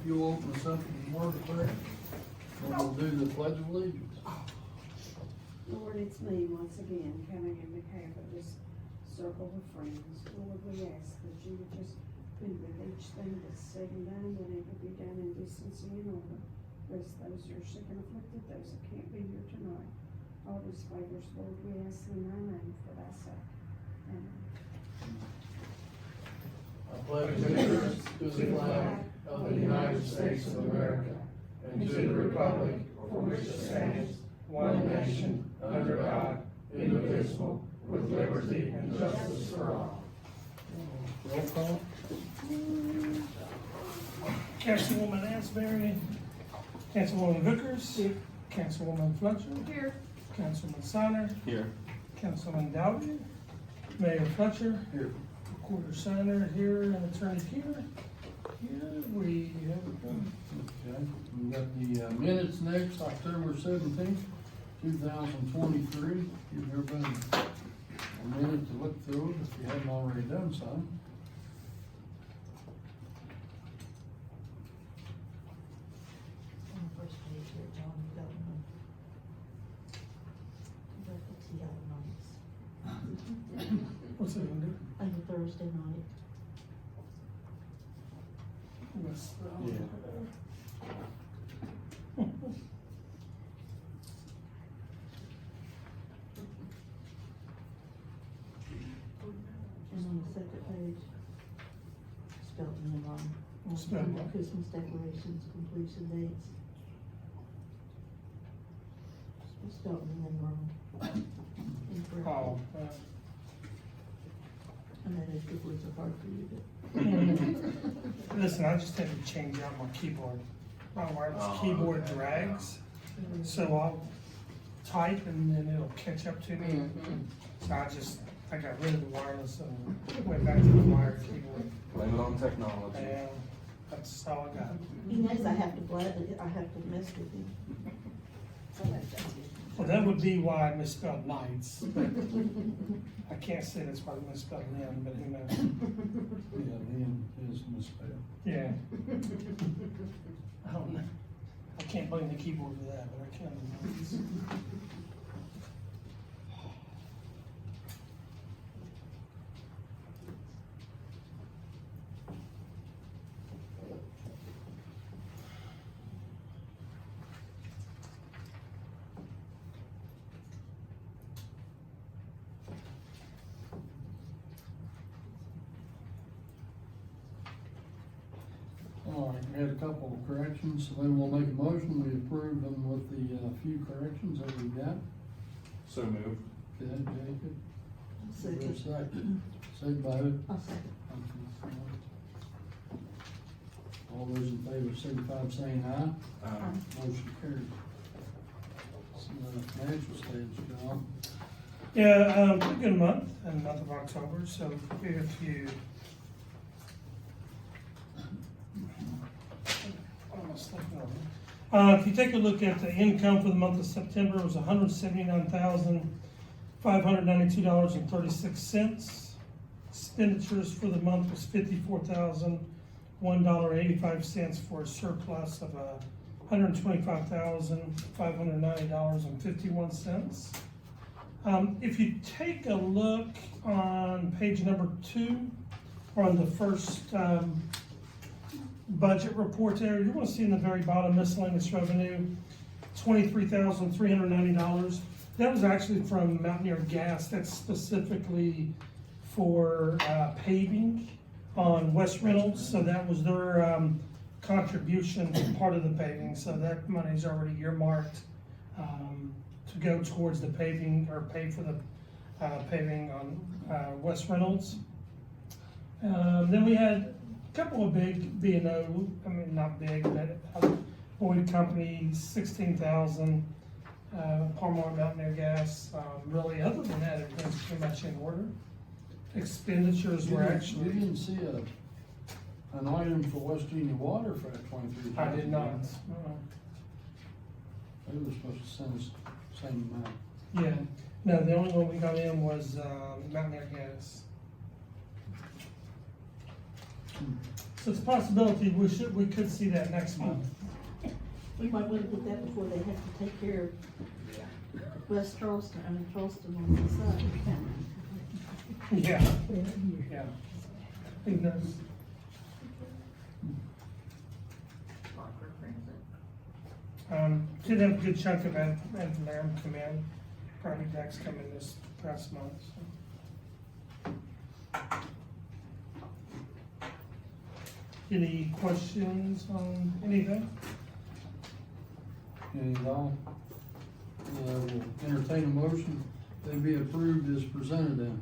you'll open us up in the word of prayer, and we'll do the pledge of allegiance. Lord, it's me once again coming in behalf of this circle of friends. Lord, we ask that you would just be with each thing that's said and done, that it would be done in decency and order. Bless those who are sick and afflicted, those that can't be here tonight. All these favors, Lord, we ask in thy name for thy sake. Amen. I pledge allegiance to the flag of the United States of America and to the republic for which it stands, one nation, under God, indivisible, with liberty and justice for all. Roll call. Councilwoman Asbury, Councilwoman Vickers, Councilwoman Fletcher, Here. Councilman Sonner, Here. Councilman Dowdy, Mayor Fletcher, Here. Recorder Sonner here, and Attorney Peter. Here we have it done. Okay, we got the minutes next, October 17th, 2023. Give everybody a minute to look through it if you haven't already done so. On the first page here, John, you got one. You got the TI nights. What's it under? On the Thursday night. Yes. And on the second page, spelled in wrong. Spelled On the what? Christmas decorations, completion dates. Spelled in wrong. Incorrect. Oh, And that is the words are hard for you to. listen, I just had to change out my keyboard. My wireless keyboard drags, so I'll type and then it'll catch up to me. So I got rid of the wireless and went back to the wired keyboard. Blame it on technology. And that's all I got. He knows I have to mess with him. Well, that would be why I misspelled nights, but I can't say that's why I misspelled them, but who knows? Yeah, Lynn is misspelled. Yeah. I don't know. I can't blame the keyboard for that, but I can the nights. All right, we had a couple of corrections, so then we'll make a motion, we approve them with the few corrections that we got. So moved. Okay, Jacob? Is there a Second. second? Second by who? I'll second. All those in favor signify by saying aye. Motion carried. Some of the financial statements, John. Yeah, pretty good month, in the month of October, so if you. If you take a look at the income for the month of September, it was $179,592.36. Expenditures for the month was $54,001.85 for a surplus of $125,590.51. If you take a look on page number 2, or on the first budget report there, you're going to see in the very bottom miscellaneous revenue, $23,390. That was actually from Mountaineer Gas. That's specifically for paving on West Reynolds. So that was their contribution to part of the paving. So that money's already earmarked to go towards the paving, or pay for the paving on West Reynolds. Then we had a couple of big B&O, I mean, not big, but Boyd Company, 16,000, Palmar Mountaineer Gas. Really, other than that, everything's pretty much in order. Expenditures were You actually, didn't see an item for West Virginia Water for that 23,000? I did not. They were supposed to send us the same amount. Yeah, no, the only one we got in was Mountaineer Gas. So So it's a possibility we could see that next month. We might wanna get that before they have to take care of West Charleston, Charleston on the side. Yeah, yeah. Who knows? Did have a good chunk of engineering come in, property tax come in this past month, so. Any questions on anything? Any at all? We'll entertain a motion, they be approved as presented then.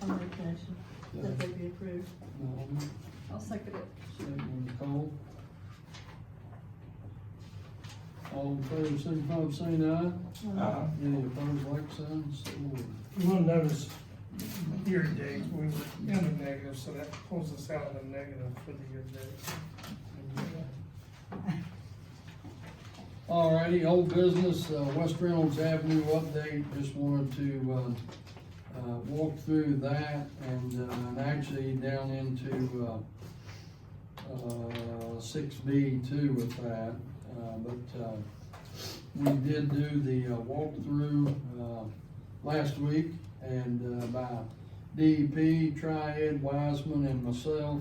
I'll make a motion that they be approved. Norman, I'll second it. second Nicole. All in favor, signify by saying aye. Aye. Any opposed, like sign, so ordered. You will notice year to date, we were in the negative, so that pulls us out of the negative for the year to date. Alrighty, old business, West Reynolds Avenue update, just wanted to, walk through that and actually down into, 6B too with that. But we did do the walkthrough last week, and by DEP, Triad, Wiseman, and myself,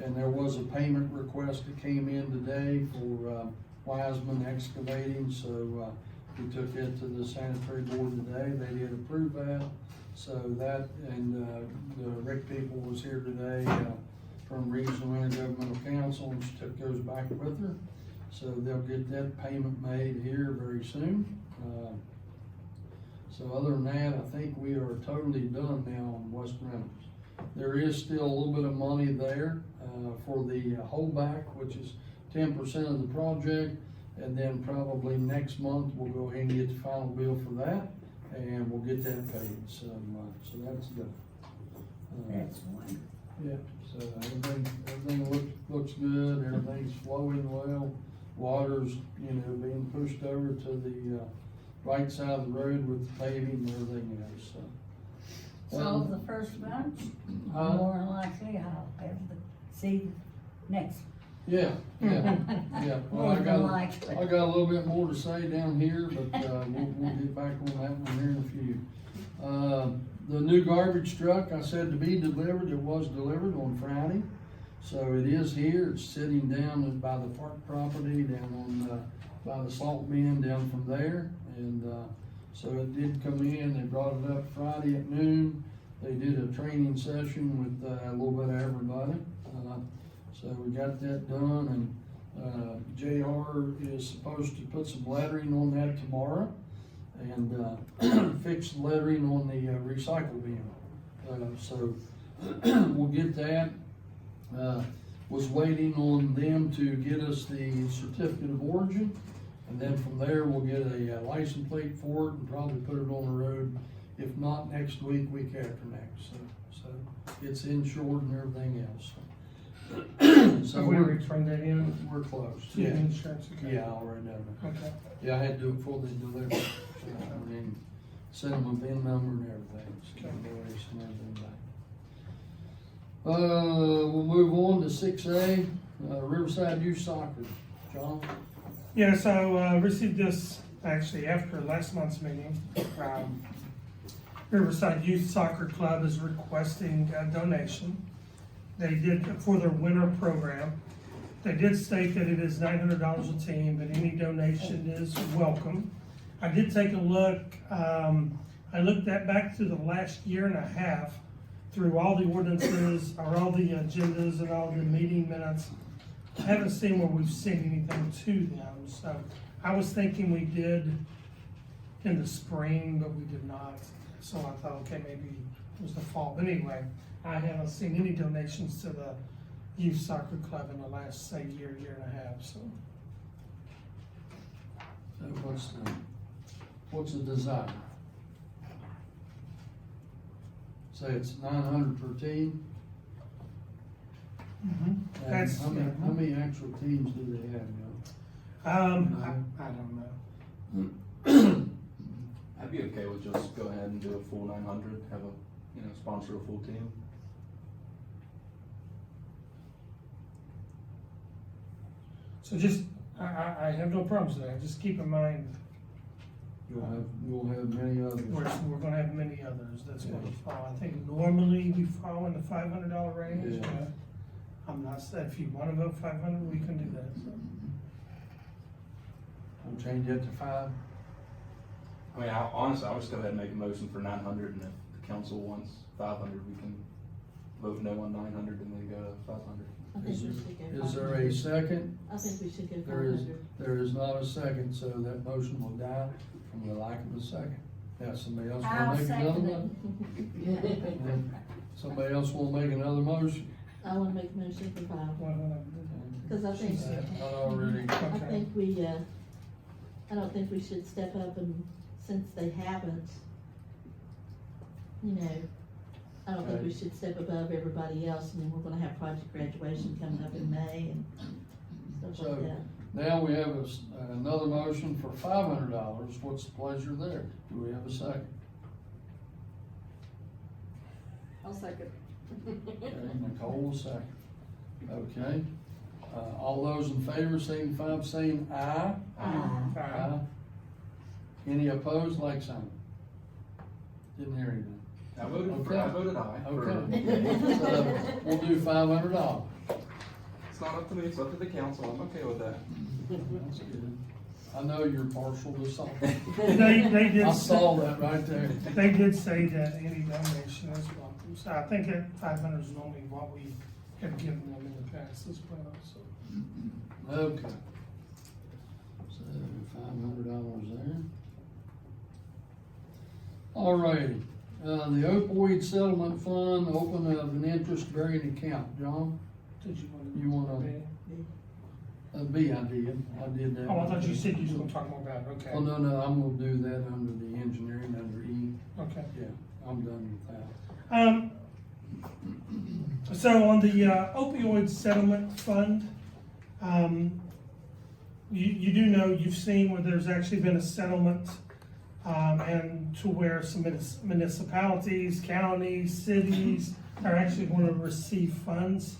and there was a payment request that came in today for Wiseman Excavating, so we took it to the sanitary board today. They did approve that, so that, and the Rick people was here today from Regional Intergovernmental Council, and she took those back with her. So they'll get that payment made here very soon. So other than that, I think we are totally done now on West Reynolds. There is still a little bit of money there for the holdback, which is 10% of the project. And then probably next month, we'll go ahead and get the final bill for that, and we'll get that paid. So that's done. That's one. Yeah, so everything looks good, everything's flowing well, water's, being pushed over to the, right side of the road with the paving and everything else, so. So the first bunch, Huh? more than likely I'll have the seed next. Yeah. Well, More than likely. I got a little bit more to say down here, but, we'll get back on that one here in a few. The new garbage truck, I said to be delivered, it was delivered on Friday. So it is here, it's sitting down by the park property, down on, by the salt bin down from there. And, so it did come in, they brought it up Friday at noon. They did a training session with, a little bit of everybody. So we got that done, and, JR is supposed to put some lettering on that tomorrow. And fix the lettering on the recycle bin. So we'll get that. Was waiting on them to get us the certificate of origin, and then from there we'll get a license plate for it and probably put it on the road. If not next week, week after next. So it's insured and everything else. So we returned that in We're close. to the insurance account? Yeah, I already done it. Okay. Yeah, I had to do it before they delivered. And then send them a VIN number and everything. So they send everything back. We'll move on to 6A, Riverside Youth Soccer. John? Yeah, so, received this actually after last month's meeting. Riverside Youth Soccer Club is requesting a donation. They did for their winter program. They did state that it is $900 a team, but any donation is welcome. I did take a look, I looked back through the last year and a half, through all the ordinances, or all the agendas and all the meeting minutes. I haven't seen where we've sent anything to them, so I was thinking we did in the spring, but we did not. So I thought, okay, maybe it was the fall, but anyway, I haven't seen any donations to the youth soccer club in the last, say, year and a half, so. So what's the desire? Say it's 900 per team? And That's, how many actual teams do they have now? I don't know. I'd be okay with just go ahead and do a full 900, have a, sponsor a full team. So just, I have no problems with that, just keep in mind, You'll have many others. we're gonna have many others, that's what we fall. I think normally we fall in the $500 range, Yeah. but I'm not, if you wanna vote 500, we can do that, so. We'll change that to 5. I mean, honestly, I'll just go ahead and make a motion for 900, and if the council wants 500, we can vote no on 900 and then go to 500. I think we should go Is there 500. a second? I think we should go There is, 500. there is not a second, so that motion will die from the lack of a second. Now, somebody else wanna I'll make another second one? And somebody else wanna make another motion? I wanna make a motion for 5, Well, cause I think, Not already. I think we, I don't think we should step up, and since they haven't, you know, I don't think we should step above everybody else. I mean, we're gonna have project graduation coming up in May and stuff like So- that. Now we have another motion for $500. What's the pleasure there? Do we have a second? I'll second. Okay, Nicole will second. Okay, all those in favor signify by saying aye. Aye. Any opposed, like sign? Didn't hear anything. I voted Okay. I voted aye. Okay. So, we'll do $500. It's not up to me, it's up to the council, I'm okay with that. That's good. I know you're partial to something. They did. I saw that right there. They did say that any donation is welcome, so I think that 500 is normally what we have given them in the past as well, so. Okay. So $500 there. All righty, the opioid settlement fund, open of an interest-bearing account. John, Did you want to? You wanna- B, I did that. Oh, I thought you said you was gonna talk more about it, okay. Oh, no, I'm gonna do that under the engineering, under E. Okay. Yeah, I'm done with that. So on the opioid settlement fund, you do know, you've seen where there's actually been a settlement, and to where some municipalities, counties, cities are actually going to receive funds.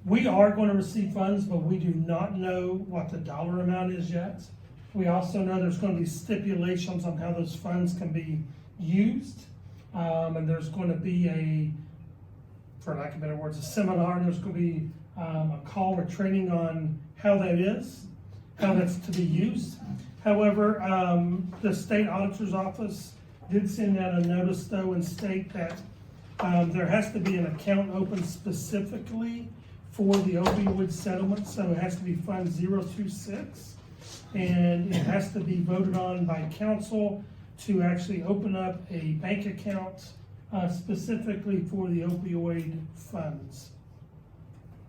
We are going to receive funds, but we do not know what the dollar amount is yet. We also know there's going to be stipulations on how those funds can be used. And there's going to be for lack of better words, a seminar. There's going to be a call or training on how that is, how that's to be used. However, the state auditor's office did send out a notice though and state that there has to be an account open specifically for the opioid settlement, so it has to be Fund 026, and it has to be voted on by council to actually open up a bank account specifically for the opioid funds.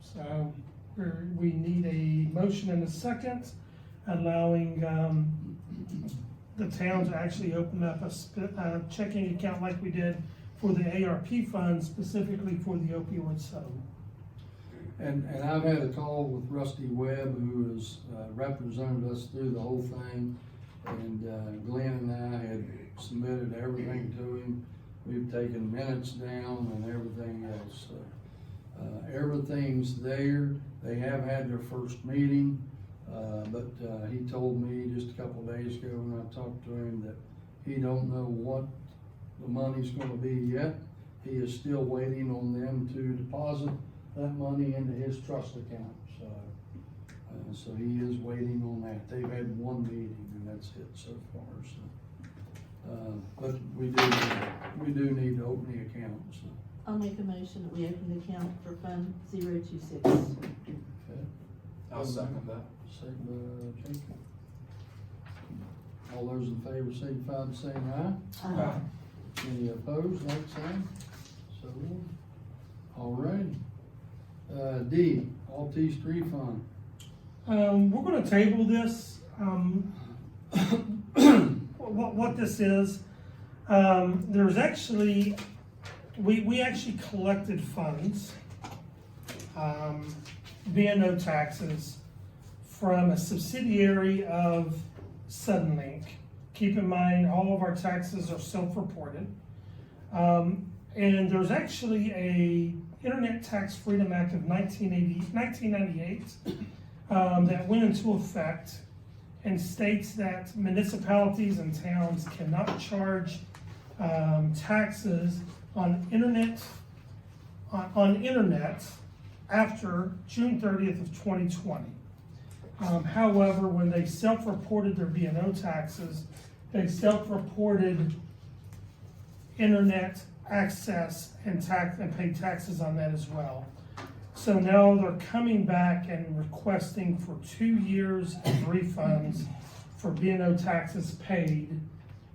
So we need a motion and a second allowing the town to actually open up a checking account like we did for the ARP fund specifically for the opioid settlement. And I've had a call with Rusty Webb, who has represented us through the whole thing. And Glenn and I had submitted everything to him. We've taken minutes down and everything else. Everything's there. They have had their first meeting. But he told me just a couple of days ago when I talked to him that he don't know what the money's gonna be yet. He is still waiting on them to deposit that money into his trust account, so he is waiting on that. They've had one meeting and that's it so far, so. But we do need to open the account, so. I'll make a motion that we open the account for Fund 026. Okay. I'll second that. Second by Jacob. All those in favor signify by saying aye. Aye. Any opposed, like sign? So, all right. D, Altice refund. We're gonna table this. What this is, there's actually, we actually collected funds, being no taxes, from a subsidiary of Suddenlink. Keep in mind, all of our taxes are self-reported. And there's actually a Internet Tax Freedom Act of 1998 that went into effect and states that municipalities and towns cannot charge taxes on internet after June 30th of 2020. However, when they self-reported their B&O taxes, they self-reported internet access and paid taxes on that as well. So now they're coming back and requesting for 2 years of refunds for B&O taxes paid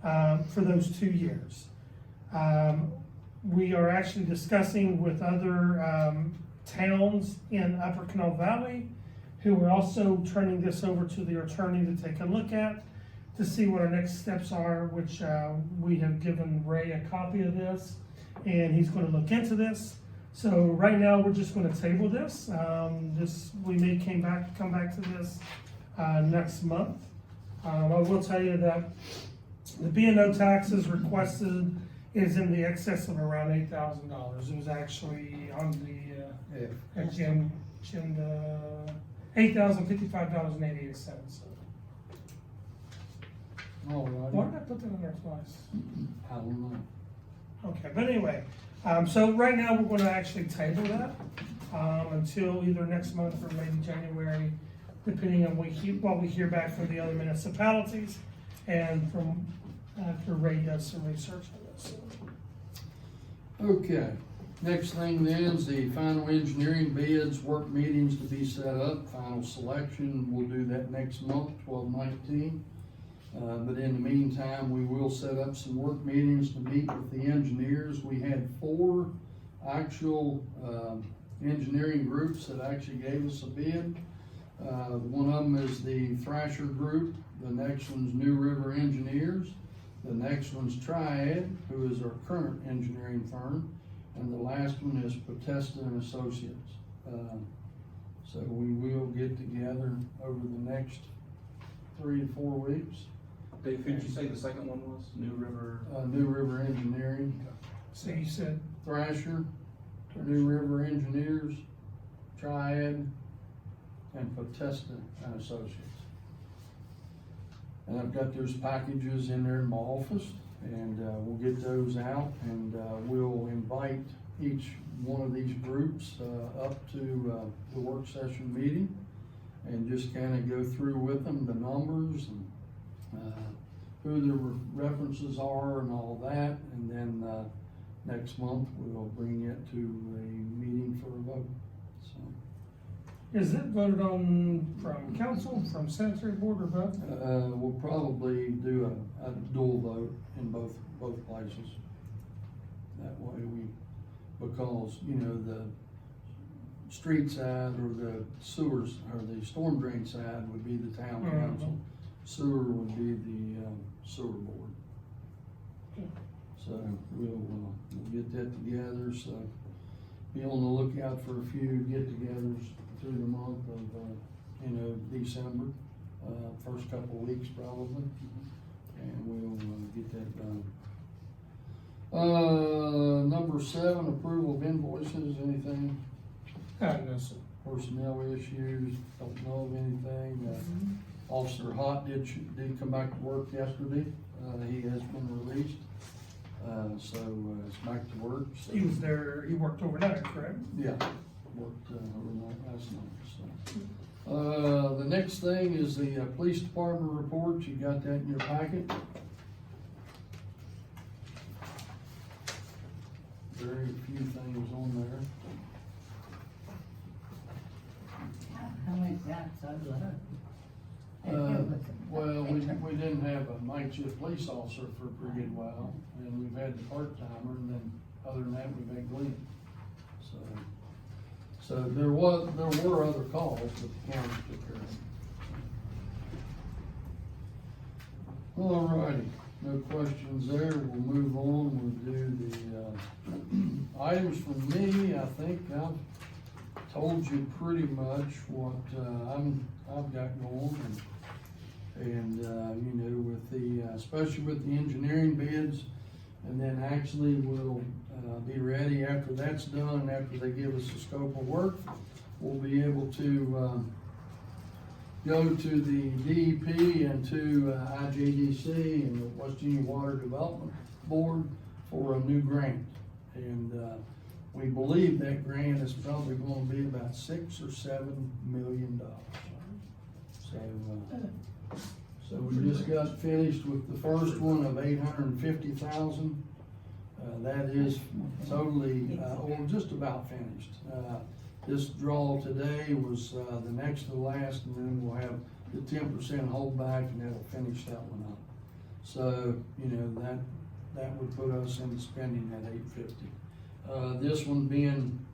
for those 2 years. We are actually discussing with other towns in Upper Canal Valley who are also turning this over to the attorney to take a look at to see what our next steps are, which we have given Ray a copy of this, and he's going to look into this. So right now, we're just going to table this. We may come back to this next month. I will tell you that the B&O taxes requested is in the excess of around $8,000. It was actually on the agenda, $8,055.88. All Why right. did I put that in there twice? I don't know. Okay, but anyway, so right now we're gonna actually table that, until either next month or maybe January, depending on what we hear back from the other municipalities and from, after Ray does some research on this. Okay, next thing then is the final engineering bids, work meetings to be set up, final selection, we'll do that next month, 12/19. But in the meantime, we will set up some work meetings to meet with the engineers. We had 4 actual, engineering groups that actually gave us a bid. One of them is the Thrasher Group, the next one's New River Engineers, the next one's Triad, who is our current engineering firm, and the last one is Potesta and Associates. So we will get together over the next 3 to 4 weeks. Dave, who'd you say the second one was? New River? New River Engineering, So you said, Thrasher, New River Engineers, Triad, and Potesta and Associates. And I've got those packages in there in my office, and we'll get those out, and we'll invite each one of these groups up to the work session meeting, and just kind of go through with them the numbers and who the references are and all that, and then next month we'll bring it to a meeting for a vote. So is it voted on from council, from sanitary board, or both? we'll probably do a dual vote in both places. That way because the street side or the sewers or the storm drain side would be the town council. Sewer would be the sewer board. So we'll get that together, so be on the lookout for a few get-togethers through the month of, December, first couple of weeks probably, and we'll get that done. Number 7, approval of invoices, anything? No, sir. Personnel issues, don't know of anything. Officer Hott did come back to work yesterday. He has been released. So it's back to work. So, He was there, he worked overnight, correct? yeah, worked overnight last night. So the next thing is the police department report. You got that in your packet. Very few things on there. How many got so low? Well, we didn't have a night shift police officer for a pretty good while, and we've had the part-timer, and then other than that, we've had Glenn. So there were other calls, but the county took care of them. All righty, no questions there, we'll move on, we'll do the, items from me. I think I've told you pretty much what, I've got going, and with the, especially with the engineering bids, and then actually we'll, be ready after that's done, after they give us a scope of work, we'll be able to, go to the DEP and to IJDC and the West Virginia Water Development Board for a new grant. And we believe that grant is probably gonna be about $6 or $7 million. So we just got finished with the first one of 850,000. That is totally, or just about finished. This draw today was the next to last, and then we'll have the 10% holdback, and that'll finish that one up. So, you know, that would put us in spending at 850. This one being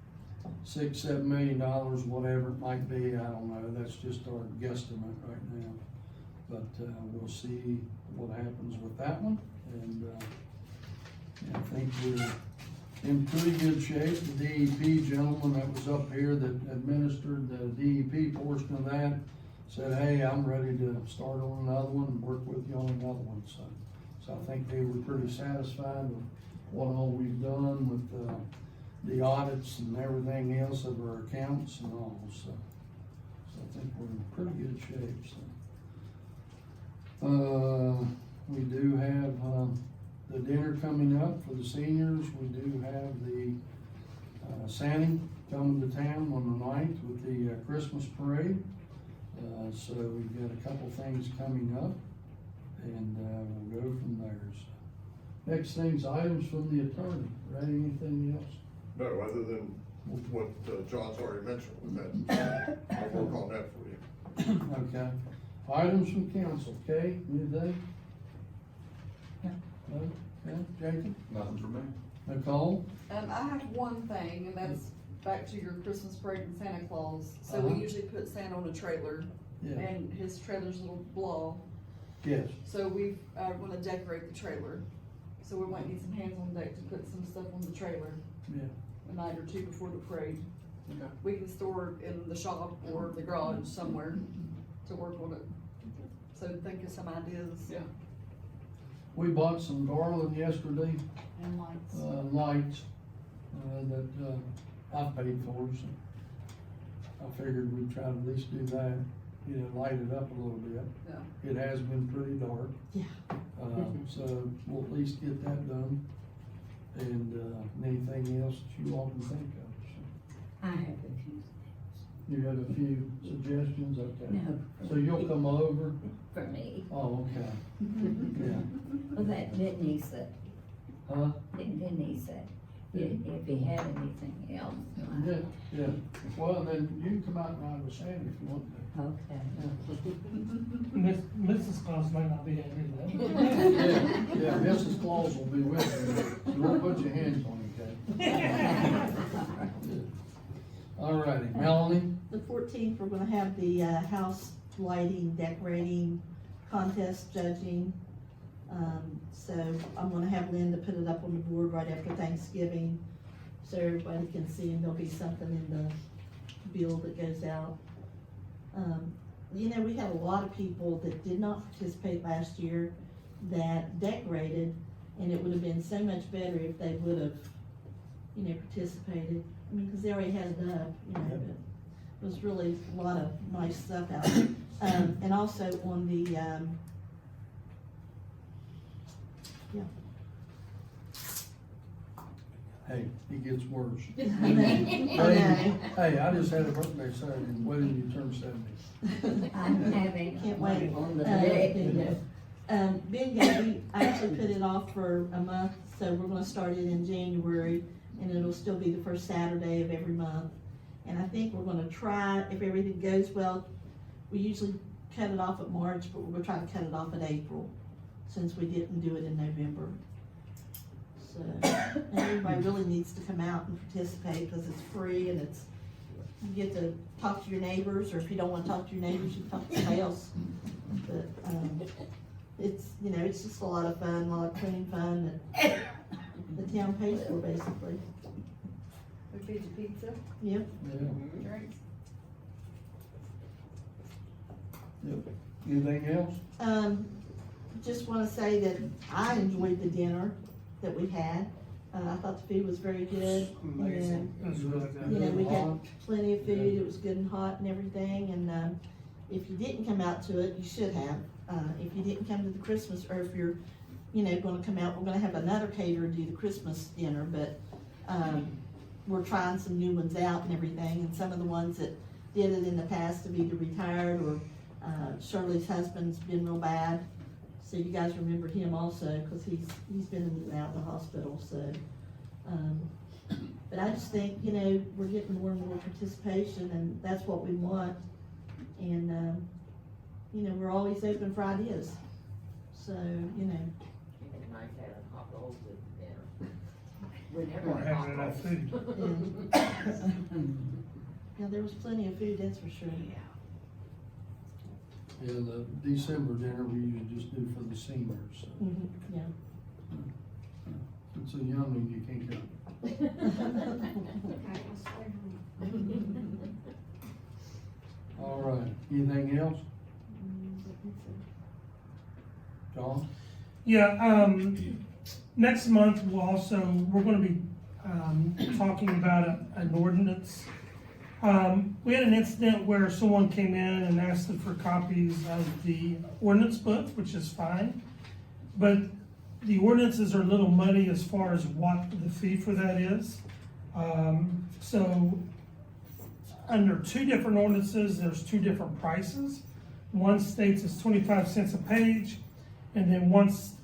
$6-7 million, whatever it might be, I don't know. That's just our guesstimate right now. But we'll see what happens with that one, and I think we're in pretty good shape. The DEP gentleman that was up here that administered the DEP portion of that said, hey, I'm ready to start on another one and work with you on another one. So I think they were pretty satisfied with what all we've done with the audits and everything else of our accounts and all. So I think we're in pretty good shape. We do have the dinner coming up for the seniors. We do have the Santa coming to town on the 9th with the Christmas parade. So we've got a couple things coming up, and we'll go from there. So, next thing's items from the attorney. Right? Anything else? No, other than what John's already mentioned with that. I'll work on that for you. Okay. Items from council. Kay, anything? No. No? Okay. Jacob? Nothing for me. Nicole? I have one thing, and that's back to your Christmas parade and Santa Claus. So we Uh-huh. usually put Santa on a trailer, Yeah. and his trailer's a little blow. Yes. So we want to decorate the trailer. So we might need some hands on deck to put some stuff on the trailer Yeah. a night or two before the parade. Okay. We can store it in the shop or the garage somewhere to work on it. So think of some ideas. Yeah. We bought some garland yesterday, And lights. lights, that, I paid for, so I figured we'd try to at least do that, you know, light it up a little bit. Yeah. It has been pretty dark. Yeah. So we'll at least get that done, and, anything else that you all can think of, so. I have a few You have a few suggestions, okay? No. So you'll come over? for me. Oh, okay, yeah, Well, that didn't he say, huh? didn't he say, if he had anything else? Yeah, yeah, well, then you can come out and ride with Sandy if you want to. Okay. Mrs. Claus might not be able to do Yeah, Mrs. Claus will be with you, you won't put your hands on him, okay? All righty, Melanie? The 14th, we're gonna have the house lighting, decorating, contest judging. So I'm gonna have Linda put it up on the board right after Thanksgiving, so everybody can see, and there'll be something in the bill that goes out. You know, we had a lot of people that did not participate last year that decorated, and it would have been so much better if they would have, you know, participated. I mean, cause they already had it up, you know, but it was really a lot of nice stuff out there. And also on the, Hey, it gets worse. I know. Hey, I just had a birthday Saturday, and when did you turn 70? I'm having Can't wait. on the Bingo. Bingo, we actually put it off for a month, so we're gonna start it in January, and it'll still be the first Saturday of every month. And I think we're gonna try, if everything goes well, we usually cut it off at March, but we're gonna try to cut it off at April, since we didn't do it in November. So, and everybody really needs to come out and participate, because it's free, and it's, you get to talk to your neighbors, or if you don't wanna talk to your neighbors, you can talk to somebody else. But, it's, you know, it's just a lot of fun, a lot of clean fun that the town pays for, basically. We feed you pizza, Yep. Yeah, drinks. yep. Anything else? Just wanna say that I enjoyed the dinner that we had. I thought the food was very good. Amazing. It was really good. You know, we had plenty of food, it was good and hot and everything, and, If you didn't come out to it, you should have. If you didn't come to the Christmas, or if you're, you know, gonna come out, we're gonna have another caterer do the Christmas dinner, but, we're trying some new ones out and everything, and some of the ones that did it in the past have either retired or, Shirley's husband's been real bad. So you guys remember him also, cause he's been in and out of the hospital, so, but I just think, you know, we're getting more and more participation, and that's what we want. And, you know, we're always open for ideas, so, you know. It's nice having hot rolls with dinner. We never Or had having hot enough rolls. food. Yeah, there was plenty of food, that's for sure. Yeah, the December dinner we usually just do for the seniors, so. Yeah. If it's a youngling, you can't go. Okay, I'll stay home. All right, anything else, John? Yeah, next month, we're gonna be, talking about an ordinance. We had an incident where someone came in and asked for copies of the ordinance book, which is fine. But the ordinances are a little muddy as far as what the fee for that is. So under two different ordinances, there's two different prices. One states it's 25 cents a page, and then once,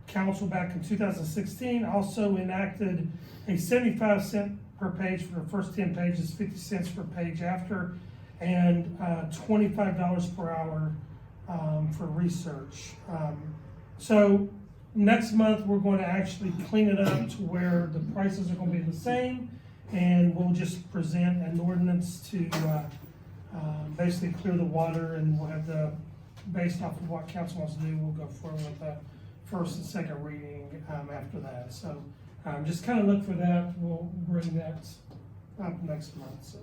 council back in 2016 also enacted a 75 cent per page for the first 10 pages, 50 cents per page after, and $25 per hour for research. So next month, we're going to actually clean it up to where the prices are going to be the same, and we'll just present an ordinance to basically clear the water, and we'll have based off of what council wants to do, we'll go forward with the first and second reading after that. So just kind of look for that. We'll bring that up next month, so.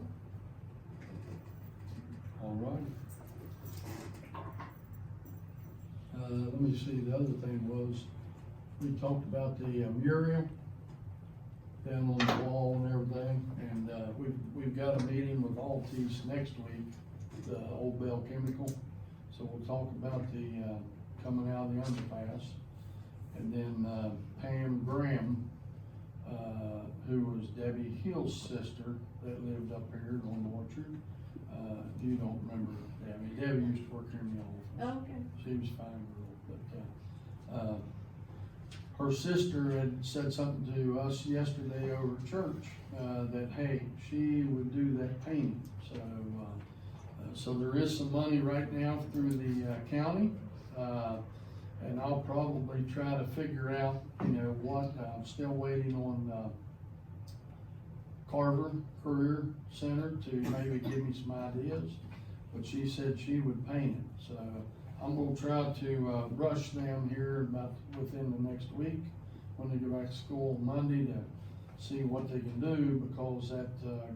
All right. Let me see, the other thing was, we talked about the mural down on the wall and everything, and we've got a meeting with Altice next week, the Old Belle Chemical. So we'll talk about the coming out of the underpass. And then Pam Graham, who was Debbie Hill's sister that lived up here on Orchard. You don't remember Debbie. Debbie used to work here in the office. Okay. She was a fine girl, but her sister had said something to us yesterday over at church, that, hey, she would do that painting. So there is some money right now through the county, and I'll probably try to figure out, you know, what, I'm still waiting on Carver Career Center to maybe give me some ideas, but she said she would paint it. So I'm gonna try to rush them here about within the next week when they go back to school Monday to see what they can do, because that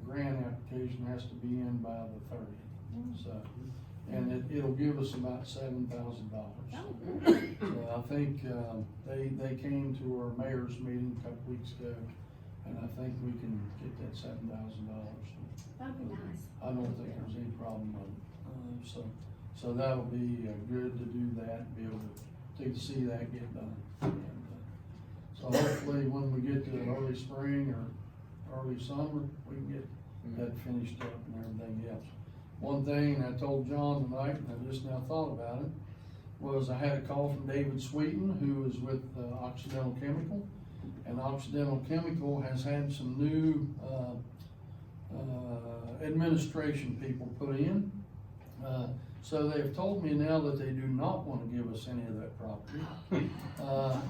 grant application has to be in by the 30th. So, and it'll give us about $7,000. So I think they came to our mayor's meeting a couple weeks ago, and I think we can get that $7,000. That'd be nice. I don't think there's any problem with it. So that'll be good to do that, be able to see that get done. And, so hopefully when we get to early spring or early summer, we can get that finished up and everything else. One thing I told John tonight, and I just now thought about it, was I had a call from David Sweeten, who is with Occidental Chemical. And Occidental Chemical has had some new administration people put in. So they've told me now that they do not want to give us any of that property.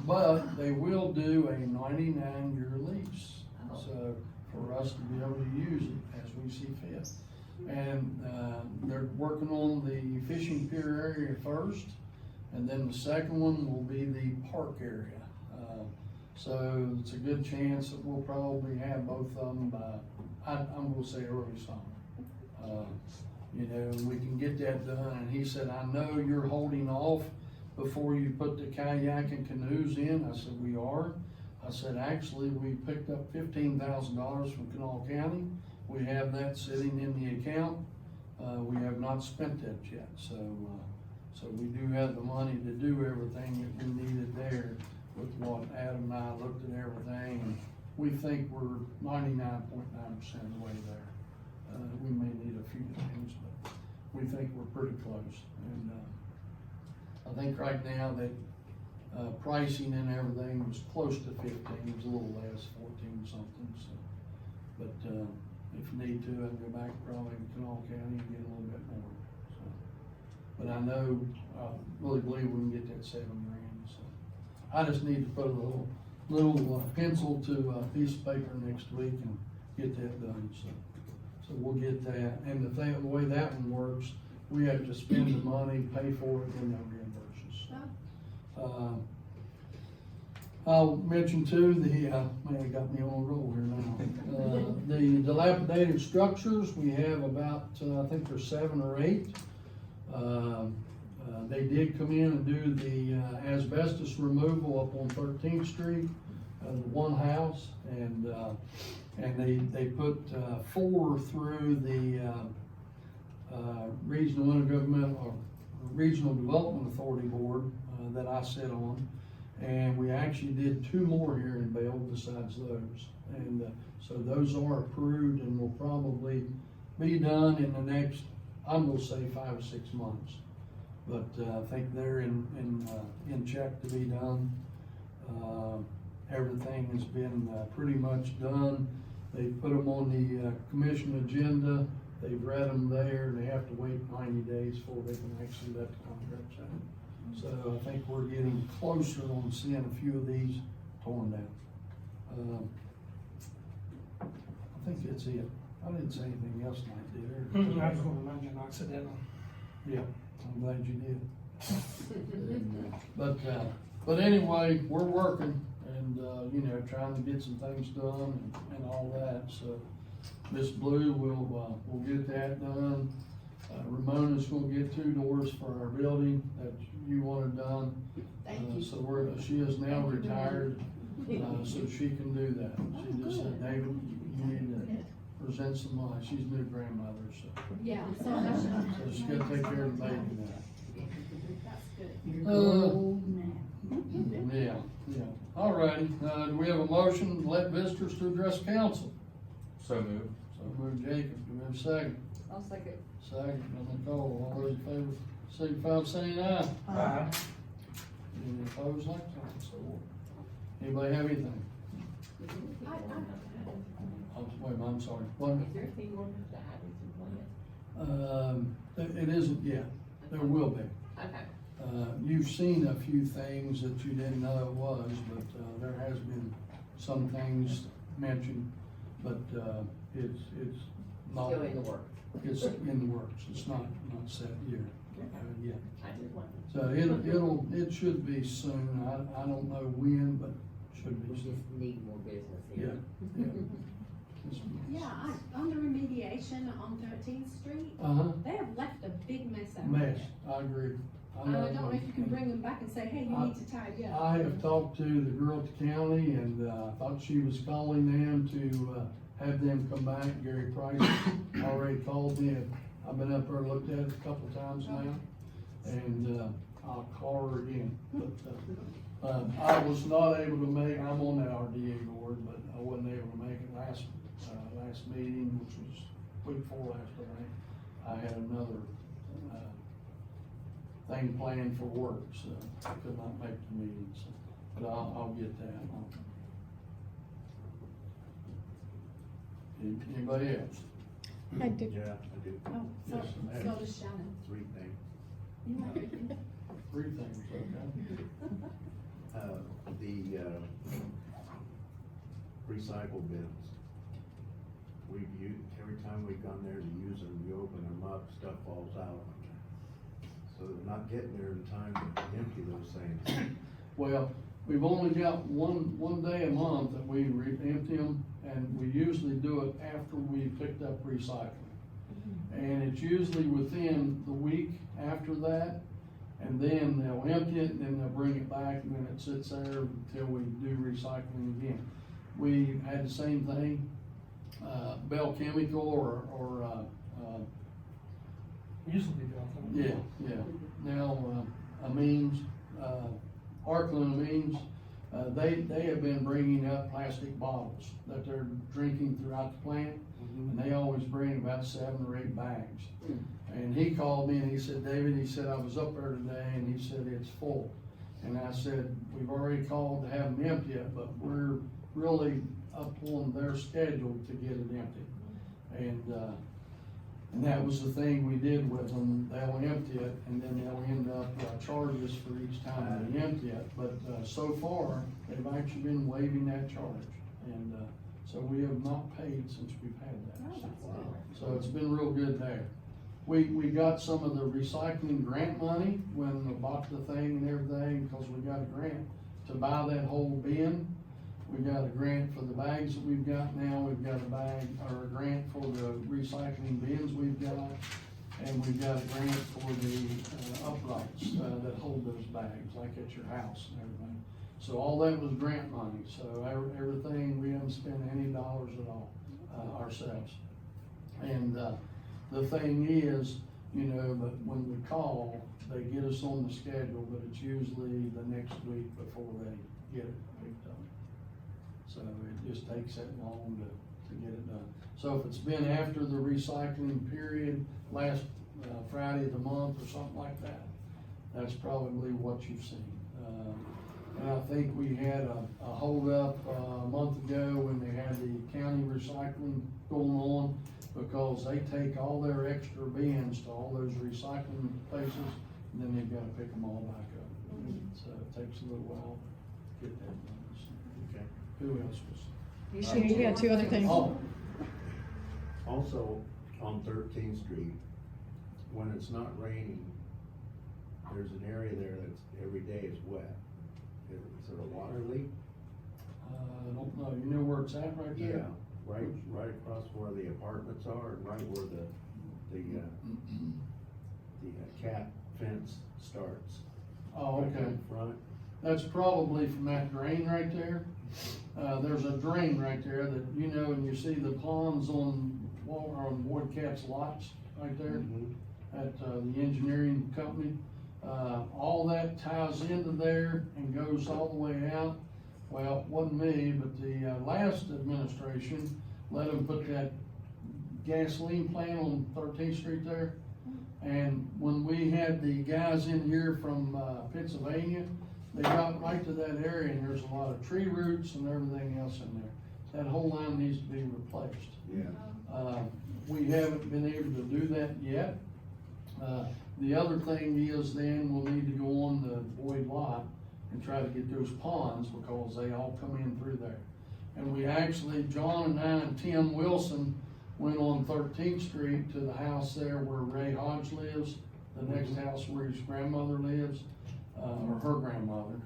But they will do a 99-year lease. So for us to be able to use it as we see fit. And they're working on the fishing pier area first, and then the second one will be the park area. So it's a good chance that we'll probably have both of them by, I'm gonna say early summer. You know, we can get that done, and he said, I know you're holding off before you put the kayak and canoes in. I said, we are. I said, actually, we picked up $15,000 from Kanawha County. We have that sitting in the account. We have not not spent that yet, so we do have the money to do everything that we needed there with what Adam and I looked at everything, and we think we're 99.9% of the way there. We may need a few things, but we think we're pretty close, and, I think right now that, pricing and everything was close to 15, it was a little less, 14 something, so. But, if need to, I can go back probably to Kanawha County and get a little bit more, so. But I know, I really believe we can get that $7 grand, so. I just need to put a little pencil to a piece of paper next week and get that done, so. So we'll get that, and the way that one works, we have to spend the money, pay for it, and they'll reimburse us. I'll mention too, man, it got me on a roll here now. The dilapidated structures, we have about, I think there's 7 or 8. They did come in and do the asbestos removal up on 13th Street, the one house, and they put 4 through the Regional Intergovernmental or Regional Development Authority Board that I sit on, and we actually did 2 more here in Belle besides those, and so those are approved and will probably be done in the next, I'm gonna say 5 or 6 months, but I think they're in check to be done. Everything has been pretty much done. They put them on the commission agenda. They've read them there, and they have to wait 90 days before they can actually let the contracts out. So I think we're getting closer on seeing a few of these torn down. I think that's it. I didn't say anything else tonight, did I? I was gonna imagine accidental. Yeah, I'm glad you did. But anyway, we're working and, trying to get some things done and all that, so. Miss Blue will get that done. Ramona's gonna get 2 doors for our building that you wanted done. Thank you. So she is now retired, so she can do that. She just said, David, you need to present some money. She's new grandmother, so. Yeah, so So she's gotta take care of the baby now. that's good. Yeah. All righty, do we have a motion to let visitors to address council? So moved. So moved Jacob, do we have a second? I'll second. Second, by Nicole, all those in favor, signify by saying aye. Aye. Any opposed, like sign, so. Anybody have anything? I'm sorry, what? Is there anything going to the Addison plant? It isn't yet, there will be. Okay. You've seen a few things that you didn't know it was, but, there has been some things mentioned, but, it's not. Still in the work. It's in the works, it's not set yet. I just wondered. So it should be soon, I don't know when, but should We be soon. just need more business Yeah, here. Yeah, under remediation on 13th Street, Uh-huh, they have left a big mess out there. mess, I agree. I don't know if you can bring them back and say, hey, you need to tidy up. I have talked to the girl at the county, and, I thought she was calling them to, have them come back. Gary Price already called me, I've been up there and looked at it a couple times now, and, I'll call her again, but, I was not able to make, I'm on the RDA board, but I wasn't able to make it last meeting, which was week before last, I think. I had another, thing planned for work, so I could not make the meeting, so, but I'll get that. Anybody else? I do. Yeah, I do. Oh, so does Shannon. 3 things. 3 things, okay. The recycle bins. Every time we've gone there to use them, we open them up, stuff falls out on them. So they're not getting there in time to empty those things. Well, we've only got one day a month that we empty them, and we usually do it after we picked up recycling. And it's usually within the week after that, and then they'll empty it, and then they'll bring it back, and then it sits there until we do recycling again. We had the same thing, Belle Chemical or Used to be built. Yeah, yeah. Now, Amines, Arkland Amines, they have been bringing up plastic bottles that they're drinking throughout the plant. And they always bring about 7 or 8 bags. And he called me and he said, David, he said, I was up there today and he said, it's full. And I said, we've already called to have them empty it, but we're really up on their schedule to get it empty. And that was the thing we did with them. They'll empty it and then they'll end up charging us for each time they empty it. But so far, they've actually been waiving that charge. And so we have not paid since we've had that. So it's been real good there. We got some of the recycling grant money when we bought the thing and everything, because we got a grant to buy that whole bin. We got a grant for the bags that we've got now. We've got a grant for the recycling bins we've got. And we've got a grant for the uprights that hold those bags, like at your house and everything. So all that was grant money. So everything, we haven't spent any dollars at all ourselves. And the thing is, but when we call, they get us on the schedule, but it's usually the next week before they get it picked up. So it just takes that long to get it done. So if it's been after the recycling period, last Friday of the month or something like that, that's probably what you've seen. And I think we had a hold up a month ago when they had the county recycling going on, because they take all their extra bins to all those recycling places, and then they've got to pick them all back up. So it takes a little while to get that done. Okay. Who else was? You had 2 other things. Oh, Also, on 13th Street, when it's not raining, there's an area there that's, every day is wet. Is there a water leak? I don't know. You know where it's at right there? Yeah, right across where the apartments are, and right where the cat fence starts. Oh, Right okay. in front. That's probably from that drain right there. There's a drain right there that, and you see the ponds on Boyd Cat's lots right there at the engineering company. All that ties into there and goes all the way out. Well, it wasn't me, but the last administration let them put that gasoline plant on 13th Street there. And when we had the guys in here from Pennsylvania, they got right to that area and there's a lot of tree roots and everything else in there. That whole line needs to be replaced. Yeah. We haven't been able to do that yet. The other thing is then we'll need to go on the Boyd lot and try to get those ponds, because they all come in through there. And we actually, John and I and Tim Wilson went on 13th Street to the house there where Ray Hodge lives, the next house where his grandmother lives, or her grandmother.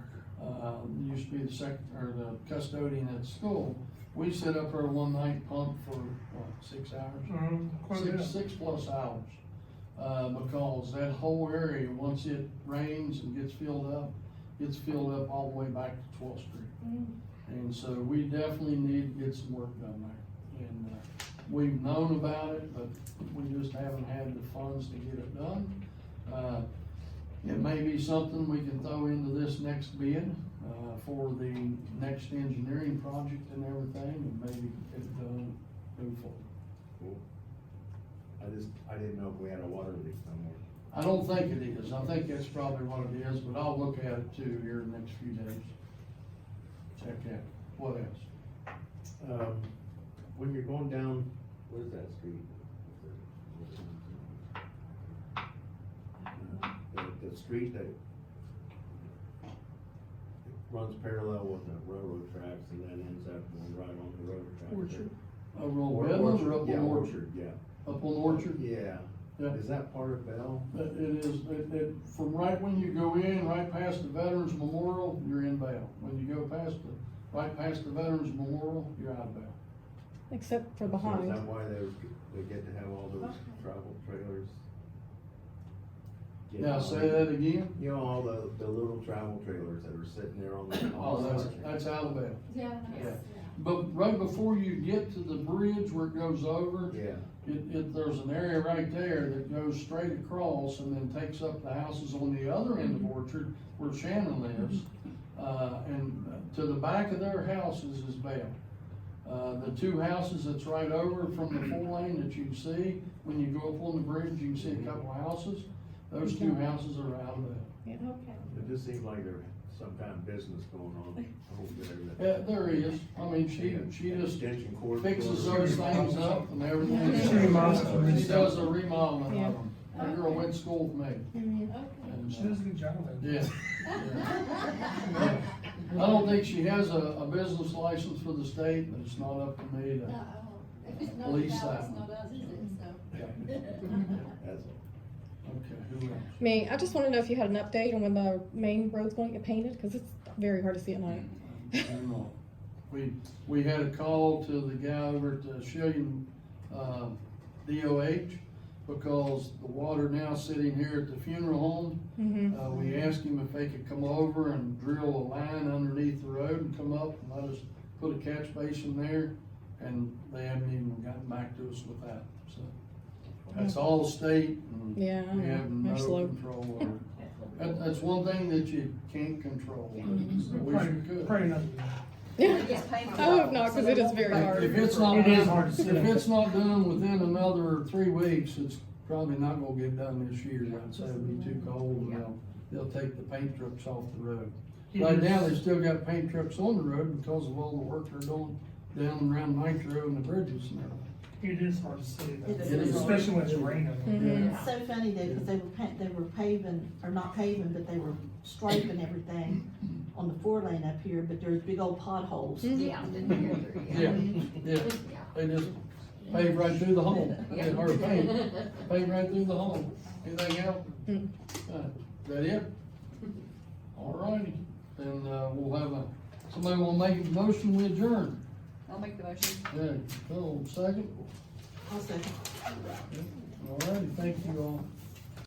Used to be the custodian at school. We sit up there one night and pumped for, 6 hours? Quite a bit. 6+ hours. Because that whole area, once it rains and gets filled up all the way back to 12th Street. And so we definitely need to get some work done there. And we've known about it, but we just haven't had the funds to get it done. It may be something we can throw into this next bid for the next engineering project and everything, and maybe get it done, move forward. Cool. I didn't know if we had a water leak somewhere. I don't think it is. I think that's probably what it is, but I'll look at it too here in the next few days. Check that. What else? When you're going down, what is that street? The street that runs parallel with the railroad tracks and then ends up going right on the railroad tracks. Orchard. Over on Bedlam or up Yeah, on Orchard? Orchard, yeah. Up on Orchard? Yeah. Yeah. Is that part of Belle? It is, from right when you go in, right past the Veterans Memorial, you're in Belle. When you go right past the Veterans Memorial, you're out of Belle. Except for So behind. is that why they get to have all those travel trailers? Now, say that again? You know, all the little travel trailers that are sitting there on the. Oh, that's out of Belle. Yeah. Yeah. But right before you get to the bridge where it goes over, Yeah, there's an area right there that goes straight across and then takes up the houses on the other end of Orchard where Shannon lives. And to the back of their houses is Belle. The two houses that's right over from the 4-lane that you see, when you go up on the bridge, you can see a couple of houses. Those two houses are out of Belle. Yeah, okay. It just seems like there's some kind of business going on over there. Yeah, there is. I mean, she just Extension cord. fixes those things up and everything. She remodels them. She does the remodeling of them. That girl went to school with me. And, She does a good job of it. yeah. Yeah. I don't think she has a business license for the state, but it's not up to me to If it's not police about, that it's one. not us, is it, so. That's all. Okay, who else? Me, I just wanna know if you had an update on when the main road's gonna get painted, cause it's very hard to see at night. I don't know. We had a call to the guy over at the Shillian, DOH, because the water now sitting here at the funeral home. We asked him if they could come over and drill a line underneath the road and come up and let us put a catch basin there, and they haven't even gotten back to us with that, so. That's all state, and Yeah, we have they're no slow. control over it. That's one thing that you can't control. I wish you could. Pray not. It's painful. I hope not, cause it is very hard. If it's not It is done, hard to see. if it's not done within another 3 weeks, it's probably not gonna get done this year. I'd say it'll be too cold, and they'll take the paint trucks off the road. Right now, they still got paint trucks on the road because of all the work they're doing down and around Nitro and the bridges and everything. It is hard to see, though, It is. especially when it's raining. It's so funny though, because they were paving, or not paving, but they were striping everything on the 4-lane up here, but there's big old potholes. Yeah, Yeah, yeah, they just pave right through the hole, or pave right through the hole. Anything else? Is that it? All righty, then, we'll have somebody wanna make a motion, we adjourn. I'll make the motion. Yeah, cool, second? Also, All righty, thank you all.